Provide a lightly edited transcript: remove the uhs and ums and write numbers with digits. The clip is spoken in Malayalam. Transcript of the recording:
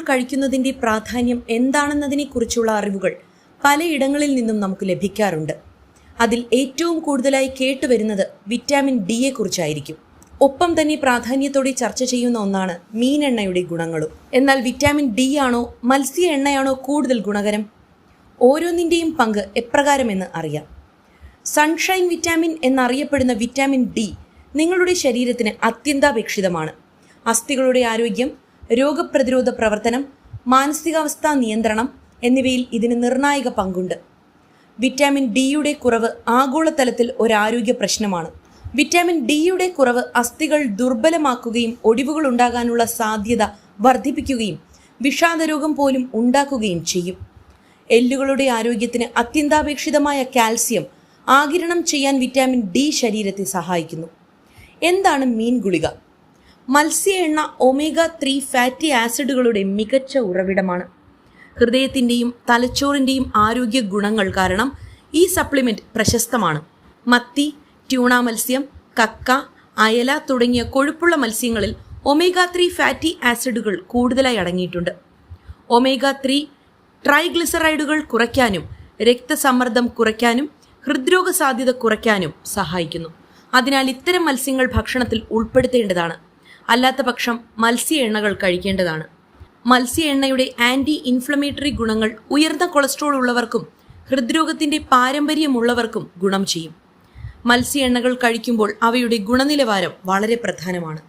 കഴിക്കുന്നതിൻ്റെ പ്രാധാന്യം എന്താണെന്നതിനെക്കുറിച്ചുള്ള അറിവുകൾ പലയിടങ്ങളിൽ നിന്നും നമുക്ക് ലഭിക്കാറുണ്ട്. അതിൽ ഏറ്റവും കൂടുതലായി കേട്ടുവരുന്നത് വിറ്റാമിൻ ഡിയെ കുറിച്ചായിരിക്കും. ഒപ്പം തന്നെ പ്രാധാന്യത്തോടെ ചർച്ച ചെയ്യുന്ന ഒന്നാണ് മീനെണ്ണയുടെ ഗുണങ്ങളും. എന്നാൽ വിറ്റാമിൻ ഡി ആണോ മത്സ്യ എണ്ണയാണോ കൂടുതൽ ഗുണകരം? ഓരോന്നിൻ്റെയും പങ്ക് എപ്രകാരമെന്ന് അറിയാം. സൺഷൈൻ വിറ്റാമിൻ എന്നറിയപ്പെടുന്ന വിറ്റാമിൻ ഡി നിങ്ങളുടെ ശരീരത്തിന് അത്യന്താപേക്ഷിതമാണ്. അസ്ഥികളുടെ ആരോഗ്യം, രോഗപ്രതിരോധ പ്രവർത്തനം, മാനസികാവസ്ഥാ നിയന്ത്രണം എന്നിവയിൽ ഇതിന് നിർണായക പങ്കുണ്ട്. വിറ്റാമിൻ ഡിയുടെ കുറവ് ആഗോളതലത്തിൽ ഒരാരോഗ്യ പ്രശ്നമാണ്. വിറ്റാമിൻ ഡിയുടെ കുറവ് അസ്ഥികൾ ദുർബലമാക്കുകയും ഒടിവുകൾ ഉണ്ടാകാനുള്ള സാധ്യത വർദ്ധിപ്പിക്കുകയും വിഷാദരോഗം പോലും ഉണ്ടാക്കുകയും ചെയ്യും. എല്ലുകളുടെ ആരോഗ്യത്തിന് അത്യന്താപേക്ഷിതമായ കാൽസ്യം ആഗിരണം ചെയ്യാൻ വിറ്റാമിൻ ഡി ശരീരത്തെ സഹായിക്കുന്നു. എന്താണ് മീൻ ഗുളിക? മത്സ്യ എണ്ണ ഒമേഗ 3 ഫാറ്റി ആസിഡുകളുടെ മികച്ച ഉറവിടമാണ്. ഹൃദയത്തിൻ്റെയും തലച്ചോറിൻ്റെയും ആരോഗ്യ ഗുണങ്ങൾ കാരണം ഈ സപ്ലിമെൻറ്റ് പ്രശസ്തമാണ്. മത്തി, ട്യൂണ മത്സ്യം, കക്ക, അയല തുടങ്ങിയ കൊഴുപ്പുള്ള മത്സ്യങ്ങളിൽ ഒമേഗ 3 ഫാറ്റി ആസിഡുകൾ കൂടുതലായി അടങ്ങിയിട്ടുണ്ട്. ഒമേഗ 3 ട്രൈഗ്ലിസറൈഡുകൾ കുറയ്ക്കാനും രക്തസമ്മർദ്ദം കുറയ്ക്കാനും ഹൃദ്രോഗ സാധ്യത കുറയ്ക്കാനും സഹായിക്കുന്നു. അതിനാൽ ഇത്തരം മത്സ്യങ്ങൾ ഭക്ഷണത്തിൽ ഉൾപ്പെടുത്തേണ്ടതാണ്. അല്ലാത്ത പക്ഷം മത്സ്യ എണ്ണകൾ കഴിക്കേണ്ടതാണ്. മത്സ്യ എണ്ണയുടെ ആൻറ്റി ഇൻഫ്ലമേറ്ററി ഗുണങ്ങൾ ഉയർന്ന കൊളസ്ട്രോൾ ഉള്ളവർക്കും ഹൃദ്രോഗത്തിൻ്റെ പാരമ്പര്യമുള്ളവർക്കും ഗുണം ചെയ്യും. മത്സ്യ എണ്ണകൾ കഴിക്കുമ്പോൾ അവയുടെ ഗുണനിലവാരം വളരെ പ്രധാനമാണ്.